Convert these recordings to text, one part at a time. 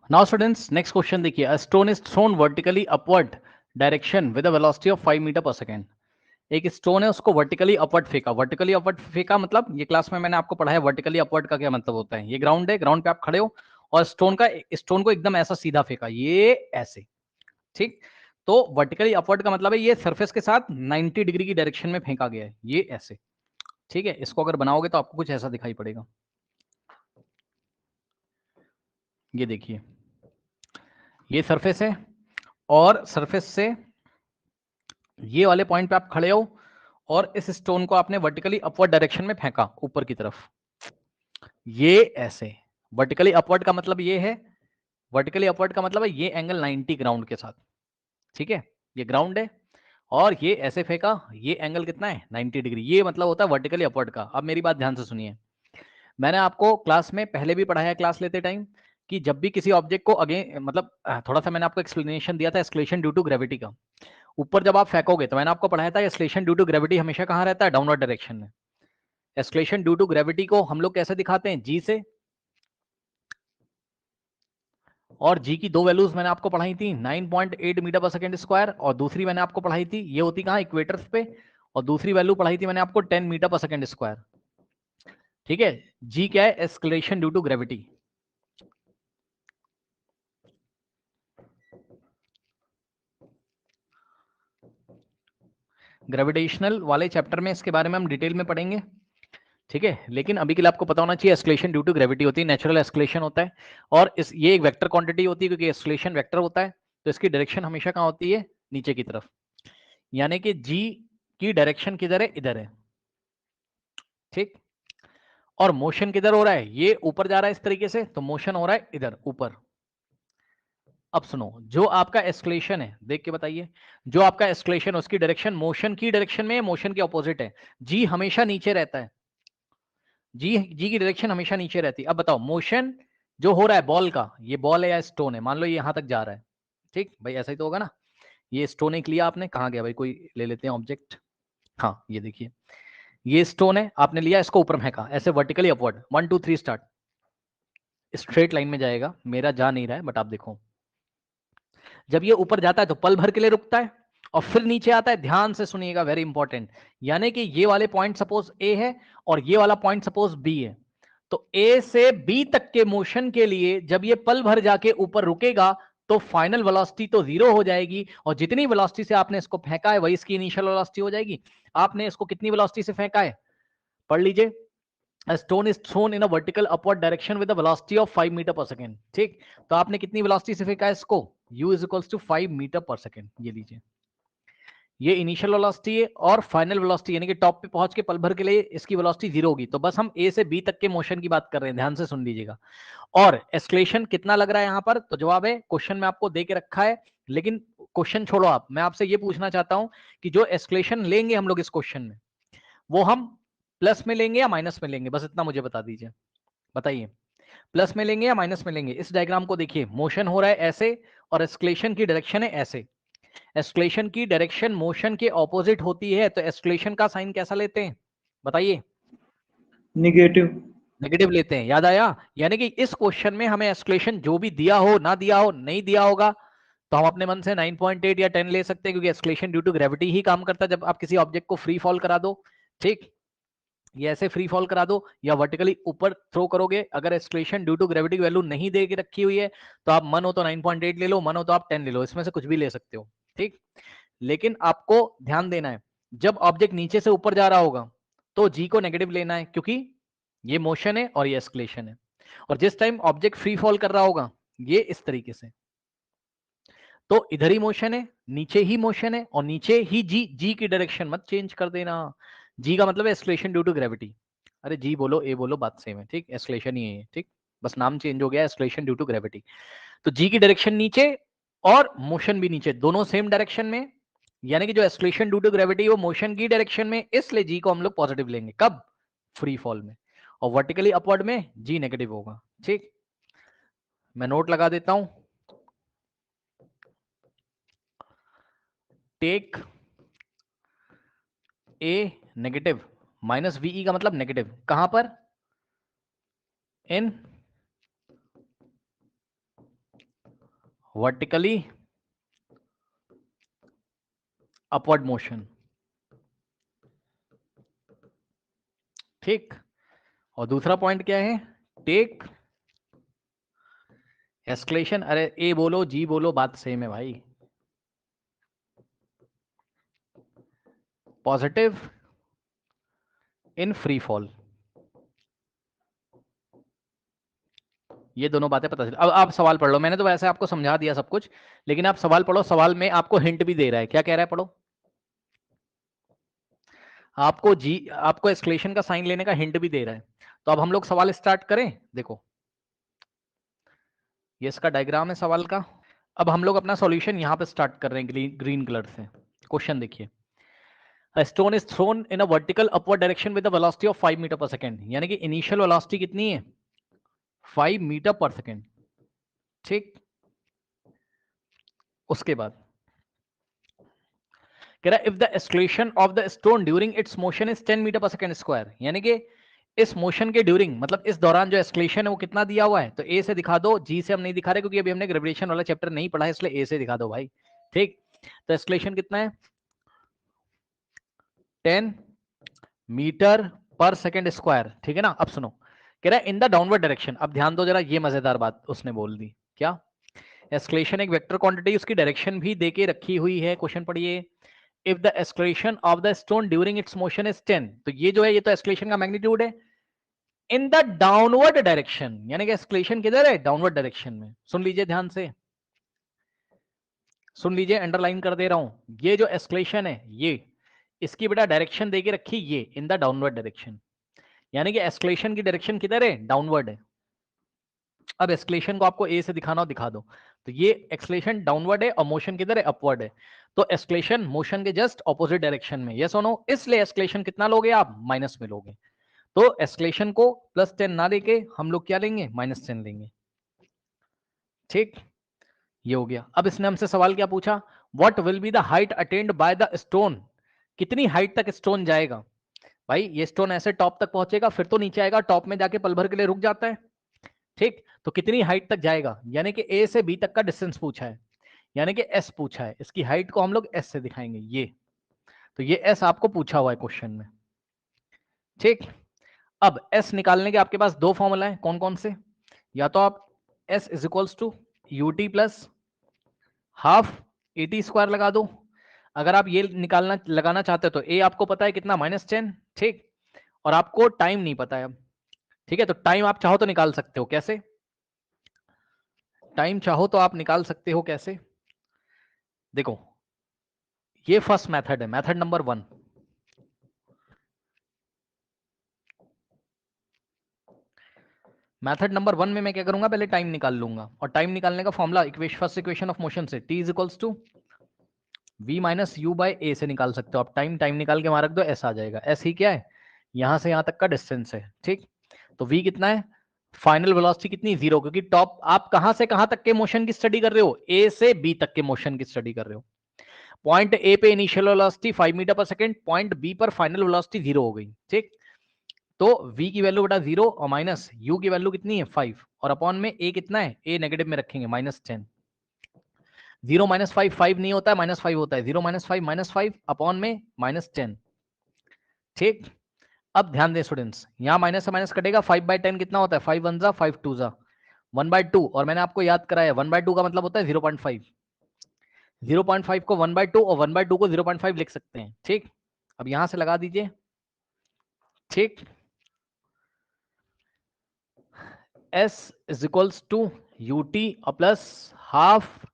Now students next question देखिए, a stone is thrown vertically upward direction with a velocity of 5 metre per second. एक stone है, उसको vertically upward फेंका। Vertically upward फेंका मतलब ये क्लास में मैंने आपको पढ़ाया वर्टिकली अपवर्ड का क्या मतलब होता है। ये ग्राउंड है, ग्राउंड पे आप खड़े हो और स्टोन को एकदम ऐसा सीधा फेंका, ये ऐसे, ठीक। तो वर्टिकली अपवर्ड का मतलब है ये सरफेस के साथ 90 डिग्री की डायरेक्शन में फेंका गया है, ये ऐसे, ठीक है। इसको अगर बनाओगे तो आपको कुछ ऐसा दिखाई पड़ेगा। ये देखिए, ये सरफेस है और सरफेस से ये वाले पॉइंट पे आप खड़े हो और इस स्टोन को आपने वर्टिकली अपवर्ड डायरेक्शन में फेंका ऊपर की तरफ, ये ऐसे। वर्टिकली अपवर्ड का मतलब ये है, वर्टिकली अपवर्ड का मतलब है ये एंगल 90 ग्राउंड के साथ, ठीक है। ये ग्राउंड है और ये ऐसे फेंका, ये एंगल कितना है 90 डिग्री, ये मतलब होता है वर्टिकली अपवर्ड का। अब मेरी बात ध्यान से सुनिए, मैंने आपको क्लास में पहले भी पढ़ाया, क्लास लेते टाइम, कि जब भी किसी ऑब्जेक्ट को अगेन मतलब थोड़ा सा मैंने आपको एक्सप्लेनेशन दिया था एक्सलेशन ड्यू टू ग्रेविटी का। ऊपर जब आप फेंकोगे तो मैंने आपको पढ़ाया था एक्सलेशन ड्यू टू ग्रेविटी हमेशा कहाँ रहता है, डाउनवर्ड डायरेक्शन में। एक्सलेशन ड्यू टू ग्रेविटी को हम लोग कैसे दिखाते हैं, जी से। और जी की दो वैल्यूज मैंने आपको पढ़ाई थी, 9.8 मीटर पर सेकंड स्क्वायर, और दूसरी मैंने आपको पढ़ाई थी, ये होती कहाँ, इक्वेटर्स पे, और दूसरी वैल्यू पढ़ाई थी मैंने आपको 10 मीटर पर सेकंड स्क्वायर, ठीक है। जी क्या है, acceleration due to gravity. Gravitational वाले चैप्टर में इसके बारे में हम डिटेल में पढ़ेंगे, ठीक है। लेकिन अभी के लिए आपको पता होना चाहिए एस्केलेशन ड्यू टू ग्रेविटी होती है, नेचुरल एस्केलेशन होता है। और इस ये एक वेक्टर क्वांटिटी होती है क्योंकि एस्केलेशन वेक्टर होता है, तो इसकी डायरेक्शन हमेशा कहाँ होती है, नीचे की तरफ। यानी कि जी की डायरेक्शन किधर है, इधर है, ठीक। और मोशन किधर हो रहा है, ये ऊपर जा रहा है इस तरीके से, तो मोशन हो रहा है इधर ऊपर। अब सुनो, जो आपका एस्केलेशन है, देख के बताइए, जो आपका एस्केलेशन उसकी डायरेक्शन मोशन की डायरेक्शन में, मोशन के ऑपोजिट है। जी हमेशा नीचे रहता है, जी की डायरेक्शन हमेशा नीचे रहती है। अब बताओ, मोशन जो हो रहा है बॉल का, ये बॉल है या स्टोन है, मान लो ये यहां तक जा रहा है, ठीक भाई, ऐसा ही तो होगा ना। ये स्टोन एक लिया आपने, कहाँ गया भाई, कोई ले लेते हैं ऑब्जेक्ट। हाँ ये देखिए, ये स्टोन है, आपने लिया, इसको ऊपर फेंका ऐसे vertically upward, 1 2 3 start, straight line में जाएगा, मेरा जा नहीं रहा है बट आप देखो, जब ये ऊपर जाता है तो पल भर के लिए रुकता है और फिर नीचे आता है। ध्यान से सुनिएगा, वेरी इंपॉर्टेंट। यानी कि ये वाले पॉइंट सपोज ए है और ये वाला पॉइंट सपोज बी है, तो ए से बी तक के मोशन के लिए जब ये पल भर जाके ऊपर रुकेगा तो फाइनल वेलोसिटी तो जीरो हो जाएगी, और जितनी वेलोसिटी से आपने इसको फेंका है वही इसकी इनिशियल वेलोसिटी हो जाएगी। आपने इसको कितनी वेलोसिटी से फेंका है, पढ़ लीजिए। A stone is thrown in a vertical upward direction with a velocity of 5 metre per second, ठीक। तो आपने कितनी वेलोसिटी से फेंका है इसको, u is equals to 5 metre per second. ये लीजिए, ये इनिशियल वेलोसिटी है और फाइनल वेलोसिटी, यानी कि टॉप पे पहुंच के पल भर के लिए इसकी वेलोसिटी जीरो होगी। तो बस हम ए से बी तक के मोशन की बात कर रहे हैं, ध्यान से सुन लीजिएगा। और एस्केलेशन कितना लग रहा है यहां पर, तो जवाब है क्वेश्चन में आपको दे के रखा है। लेकिन क्वेश्चन छोड़ो, आप, मैं आपसे ये पूछना चाहता हूं कि जो एस्केलेशन लेंगे हम लोग इस क्वेश्चन में, वो हम प्लस में लेंगे या माइनस में लेंगे, बस इतना मुझे बता दीजिए, बताइए। प्लस में लेंगे या माइनस में लेंगे। इस डायग्राम को देखिए, मोशन हो रहा है ऐसे और एस्केलेशन की डायरेक्शन है ऐसे। एस्केलेशन की डायरेक्शन मोशन के ऑपोजिट होती है, तो एस्केलेशन का साइन कैसा लेते हैं, बताइए। निगेटिव। नेगेटिव लेते हैं, याद आया। यानी कि इस क्वेश्चन में हमें एस्केलेशन जो भी दिया हो, ना दिया हो, नहीं दिया होगा, तो हम अपने मन से 9.8 या 10 ले सकते हैं, क्योंकि एस्केलेशन ड्यू टू ग्रेविटी ही काम करता है जब आप किसी ऑब्जेक्ट को फ्री फॉल करा दो, ठीक। ये ऐसे फ्री फॉल करा दो या वर्टिकली ऊपर थ्रो करोगे, अगर acceleration due to gravity value नहीं दे के रखी हुई है तो आप मन हो तो 9.8 ले लो, मन हो तो आप 10 ले लो, इसमें से कुछ भी ले सकते हो, ठीक। लेकिन आपको ध्यान देना है, जब ऑब्जेक्ट नीचे से ऊपर जा रहा होगा तो जी को नेगेटिव लेना है, क्योंकि ये मोशन है और ये एस्केलेशन है। और जिस टाइम ऑब्जेक्ट फ्री फॉल कर रहा होगा, ये इस तरीके से, तो इधर ही मोशन है, नीचे ही मोशन है, और नीचे ही जी, जी की डायरेक्शन मत चेंज कर देना। जी का मतलब है एस्केलेशन ड्यू टू ग्रेविटी। अरे जी बोलो ए बोलो, बात सेम है, ठीक। एस्केलेशन ही है, ठीक, बस नाम चेंज हो गया, एस्केलेशन ड्यू टू ग्रेविटी। तो जी की डायरेक्शन नीचे और मोशन भी नीचे, दोनों सेम डायरेक्शन में। यानी कि जो एस्केलेशन ड्यू टू ग्रेविटी वो मोशन की डायरेक्शन में, इसलिए जी को हम लोग पॉजिटिव लेंगे, कब, फ्री फॉल में। और वर्टिकली अपवर्ड में जी नेगेटिव होगा, ठीक। मैं नोट लगा देता हूं, take a negative minus VE का मतलब नेगेटिव, कहां पर, इन वर्टिकली अपवर्ड मोशन, ठीक। और दूसरा पॉइंट क्या है, टेक एस्केलेशन, अरे ए बोलो जी बोलो, बात सेम है भाई, पॉजिटिव इन फ्री फॉल, ये दोनों बातें पता चली। अब आप सवाल पढ़ लो, मैंने तो वैसे आपको समझा दिया सब कुछ, लेकिन आप सवाल पढ़ो, सवाल में आपको हिंट भी दे रहा है, क्या कह रहा है पढ़ो। आपको एस्केलेशन का साइन लेने का हिंट भी दे रहा है। तो अब हम लोग सवाल स्टार्ट करें। देखो ये इसका डायग्राम है सवाल का। अब हम लोग अपना सॉल्यूशन यहां पे स्टार्ट कर रहे हैं ग्रीन कलर से। क्वेश्चन देखिए, A stone is thrown in a vertical upward direction with a velocity of 5 metre per second, यानी कि इनिशियल वेलोसिटी कितनी है 5 मीटर पर सेकेंड, ठीक। उसके बाद कह रहा है if the acceleration of the stone during its motion is 10 metre per second square, यानी कि इस मोशन के ड्यूरिंग, मतलब इस दौरान जो एस्केलेशन है वो कितना दिया हुआ है, तो ए से दिखा दो, जी से हम नहीं दिखा रहे क्योंकि अभी हमने ग्रेविटेशन वाला चैप्टर नहीं पढ़ा है, इसलिए ए से दिखा दो भाई, ठीक। तो एस्केलेशन कितना है 10 मीटर पर सेकेंड स्क्वायर, ठीक है ना। अब सुनो, कह रहा है इन द डाउनवर्ड डायरेक्शन, अब ध्यान दो जरा, ये मजेदार बात उसने बोल दी, क्या एस्केलेशन एक वेक्टर क्वांटिटी, उसकी डायरेक्शन भी देके रखी हुई है। क्वेश्चन पढ़िए, if the acceleration of the stone during its motion is 10, तो ये जो है ये तो एस्केलेशन का मैग्नीट्यूड है इन द डाउनवर्ड डायरेक्शन, यानी कि एस्केलेशन किधर है डाउनवर्ड डायरेक्शन में। सुन लीजिए ध्यान से, सुन लीजिए, अंडरलाइन कर दे रहा हूं, ये जो एस्केलेशन है ये इसकी बेटा डायरेक्शन देके रखी ये इन द डाउनवर्ड डायरेक्शन, यानी कि एस्केलेशन की डायरेक्शन किधर है डाउनवर्ड है। अब एस्केलेशन को आपको ए से दिखाना हो दिखा दो, तो ये एक्सलेशन डाउनवर्ड है और मोशन किधर है अपवर्ड है, तो एस्केलेशन मोशन के जस्ट ऑपोजिट डायरेक्शन में, यस और नो, इसलिए एस्केलेशन कितना लोगे आप माइनस में लोगे। तो एस्केलेशन को +10 ना लेके हम लोग क्या लेंगे -10 लेंगे, ठीक। ये हो गया। अब इसने हमसे सवाल क्या पूछा, what will be the height attend by the stone, कितनी हाइट तक स्टोन जाएगा। भाई ये स्टोन ऐसे टॉप तक पहुंचेगा फिर तो नीचे आएगा, टॉप में जाके पल भर के लिए रुक जाता है, ठीक। तो कितनी हाइट तक जाएगा, यानी कि ए से बी तक का डिस्टेंस पूछा है, यानी कि एस पूछा है, इसकी हाइट को हम लोग एस से दिखाएंगे, ये तो ये एस आपको पूछा हुआ है क्वेश्चन में, ठीक। अब एस निकालने के आपके पास दो फॉर्मूला है, कौन कौन से, या तो आप S is equals to UT plus half AT square लगा दो, अगर आप ये निकालना लगाना चाहते हो तो ए आपको पता है कितना -10, ठीक, और आपको टाइम नहीं पता है, ठीक है। तो टाइम आप चाहो तो निकाल सकते हो, कैसे, टाइम चाहो तो आप निकाल सकते हो कैसे, देखो ये फर्स्ट मेथड है, मेथड नंबर 1। मेथड नंबर 1 में मैं क्या करूंगा, पहले टाइम निकाल लूंगा, और टाइम निकालने का formula first equation of motion से t is equals to v minus U by A से निकाल सकते हो आप। टाइम निकाल के वहां रख दो, एस आ जाएगा। एस ही क्या है, यहां से यहां तक का डिस्टेंस है, ठीक। तो v कितना है, फाइनल वेलोसिटी कितनी 0, क्योंकि टॉप आप कहां से कहां तक के मोशन की स्टडी कर रहे हो, ए से बी तक के मोशन की स्टडी कर रहे हो। पॉइंट ए पे इनिशियल वेलोसिटी 5 मीटर पर सेकंड, पॉइंट बी पर फाइनल वेलोसिटी 0 हो गई, ठीक। तो v की वैल्यू बेटा 0 और माइनस u की वैल्यू कितनी है 5, और अपॉन में a कितना है, a नेगेटिव में रखेंगे -10। 0 -5 5 नहीं होता है, -5 होता है, 0 -5 -5 अपॉन में -10, ठीक। अब ध्यान दें स्टूडेंट्स, यहाँ माइनस से माइनस कटेगा, 5/10 कितना होता है, 5 1 जा 5 2 जा 1/2, और मैंने आपको याद कराया 1/2 का मतलब होता है 0.5, 0.5 को 1/2 और 1/2 को 0.5 लिख सकते हैं, ठीक। अब यहां से लगा दीजिए, ठीक। s is equals to U T plus half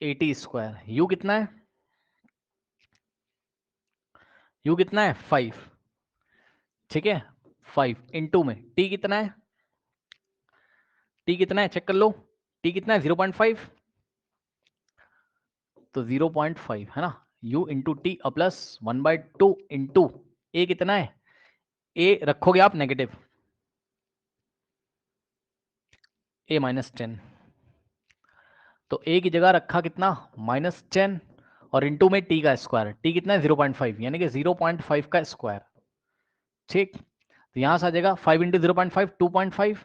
AT square, u कितना है, u कितना है 5, ठीक है, 5 इंटू में t कितना है, t कितना है चेक कर लो, t कितना है 0.5, तो 0.5 है ना, u into T plus 1/2 into a कितना है, a रखोगे आप नेगेटिव, a -10, तो a की जगह रखा कितना -10, और इंटू में t का स्क्वायर, t कितना है 0.5, यानी कि 0.5 का स्क्वायर, ठीक। तो यहां से आ जाएगा 5 इंटू 0.5 2.5,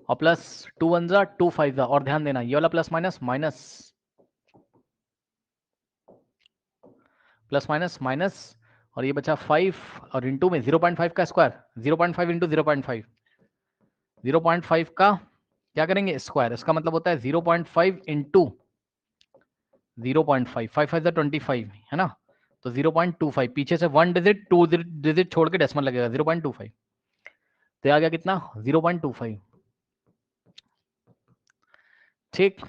और प्लस 2 1 जा 2 5 जा, और ध्यान देना ये वाला plus minus minus plus minus minus, और ये बचा 5 और इंटू में 0.5 का स्क्वायर, 0.5 इंटू 0.5, 0.5 का क्या करेंगे स्क्वायर, इसका मतलब होता है 0.5 इंटू 0.5, 5 5 25 है ना, तो 0.25, पीछे से 1 डिजिट 2 डिजिट छोड़ के डेसिमल लगेगा 0.25, तो आ गया कितना 0.25। ठीक,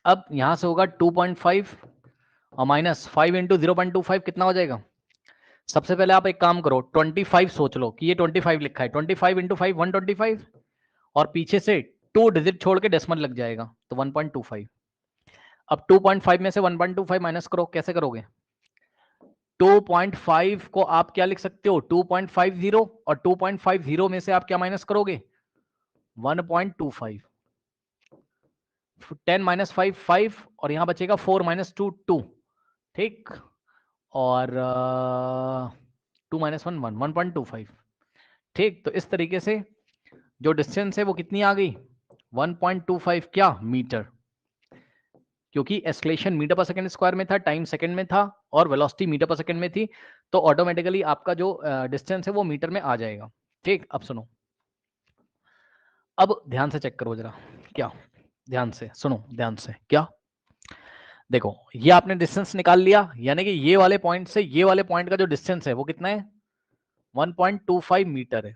अब यहां से होगा 2.5 और माइनस 5 इंटू 0.25 कितना हो जाएगा। सबसे पहले आप एक काम करो, 25 सोच लो कि ये 25 लिखा है, 25 इंटू 5 125, और पीछे से 2 डिजिट छोड़ के डेसिमल लग जाएगा तो 1.25। अब 2.5 में से 1.25 माइनस करो, कैसे करोगे, 2.5 को आप क्या लिख सकते हो 2.50, और 2.50 में से आप क्या माइनस करोगे 1.25, 10 माइनस 5 5, और यहां बचेगा 4 माइनस 2 2, ठीक, और 2 माइनस 1 1 1.25, ठीक। तो इस तरीके से जो डिस्टेंस है वो कितनी आ गई 1.25 क्या मीटर, क्योंकि एस्केलेशन मीटर पर सेकंड स्क्वायर में था, टाइम सेकंड में था, और वेलोसिटी मीटर पर सेकंड में थी, तो ऑटोमेटिकली आपका जो डिस्टेंस है वो मीटर में आ जाएगा। ठीक, अब सुनो, अब ध्यान से चेक करो जरा, क्या ध्यान से सुनो, ध्यान से, क्या देखो, ये आपने डिस्टेंस निकाल लिया, यानी कि ये वाले पॉइंट से ये वाले पॉइंट का जो डिस्टेंस है वो कितना है 1.25 मीटर है।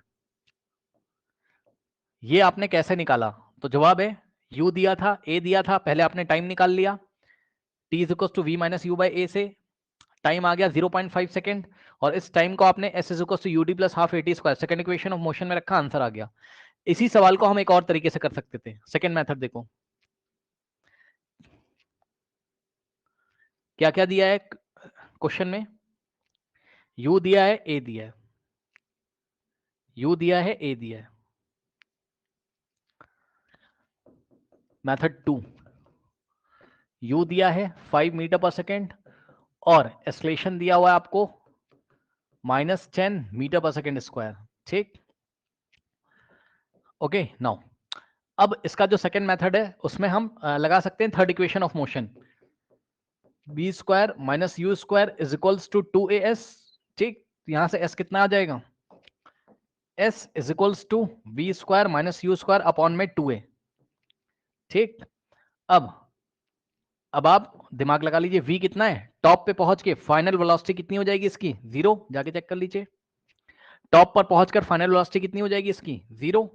ये आपने कैसे निकाला, तो जवाब है u दिया था, a दिया था, पहले आपने टाइम निकाल लिया, t is equal to v minus U by A से टाइम आ गया 0.5 सेकंड, और इस टाइम को आपने s is equal to U D plus half A T square second equation of motion में रखा, आंसर आ गया। इसी सवाल को हम एक और तरीके से कर सकते थे, सेकंड मेथड देखो क्या क्या दिया है क्वेश्चन में, u दिया है, a दिया है, u दिया है, a दिया है, मेथड 2 u दिया है 5 मीटर पर सेकेंड, और एक्सलेशन दिया हुआ है आपको -10 मीटर पर सेकेंड स्क्वायर, ठीक, ओके। नाउ अब इसका जो सेकंड मेथड है उसमें हम लगा सकते हैं third equation of motion, V square minus U square is equals to 2as, ठीक, यहां से s कितना आ जाएगा, s is equals to V square minus U square upon में 2a, ठीक। अब आप दिमाग लगा लीजिए, v कितना है, टॉप पे पहुंच के फाइनल वेलोसिटी कितनी हो जाएगी इसकी 0, जाके चेक कर लीजिए, टॉप पर पहुंचकर फाइनल वेलोसिटी कितनी हो जाएगी इसकी 0,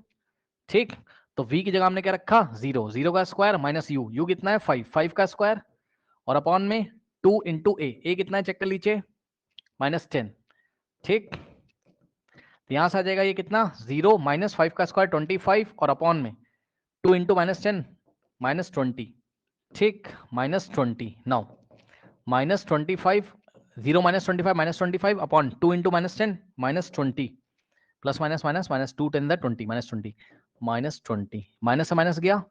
ठीक। तो v की जगह हमने क्या रखा 0, 0 का स्क्वायर माइनस u कितना है 5, 5 का स्क्वायर, और अपॉन में 2 इंटू ए कितना है चेक कर लीजिए -10, ठीक। तो यहां से आ जाएगा ये कितना 0 माइनस 5 का स्क्वायर 25, और अपॉन में 2 इंटू -10 -20, ठीक, -20। Now -25, 0 -25 -25 upon 2 into -10 -20, plus minus minus minus 2 10 20 -20, -20, minus से माइनस गया,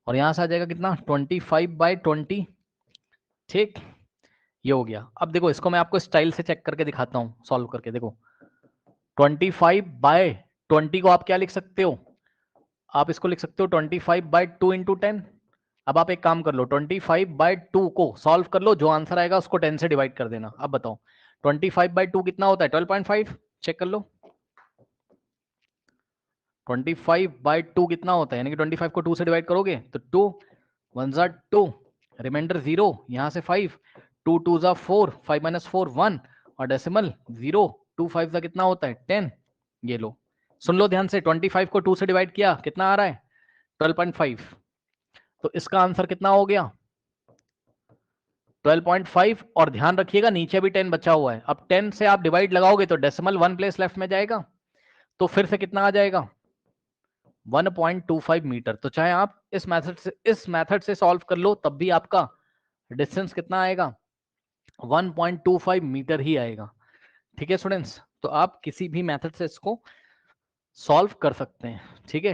और यहां से आ जाएगा कितना 25/20, ठीक, ये हो गया। अब देखो इसको मैं आपको स्टाइल से चेक करके दिखाता हूं, सॉल्व करके देखो, 25/20 को आप क्या लिख सकते हो, आप इसको लिख सकते हो 25/2 इंटू 10। अब आप एक काम कर लो, 25/2 को सॉल्व कर लो, जो आंसर आएगा उसको 10 से डिवाइड कर देना। अब बताओ 25/2 कितना होता है 12.5, चेक कर लो 25/2 कितना होता है, यानी कि 25 को 2 से डिवाइड करोगे तो 2 1 ज़ा 2, रिमाइंडर 0, यहाँ से 5, 2 2 ज़ा 4, 5 माइनस 4 1, और डेसिमल 0, 2 5 ज़ा कितना होता है 10। ये लो, सुन लो ध्यान से, 25 को 2 से डिवाइड किया कितना आ रहा है 12.5, तो इसका आंसर कितना हो गया 12.5, और ध्यान रखिएगा नीचे भी 10 बचा हुआ है। अब 10 से आप डिवाइड लगाओगे तो डेसिमल 1 प्लेस लेफ्ट में जाएगा, तो फिर से कितना आ जाएगा 1.25 मीटर। तो चाहे आप इस मेथड से सॉल्व कर लो तब भी आपका डिस्टेंस कितना आएगा 1.25 मीटर ही आएगा। ठीक है स्टूडेंट्स, तो आप किसी भी मेथड से इसको सॉल्व कर सकते हैं, ठीक है।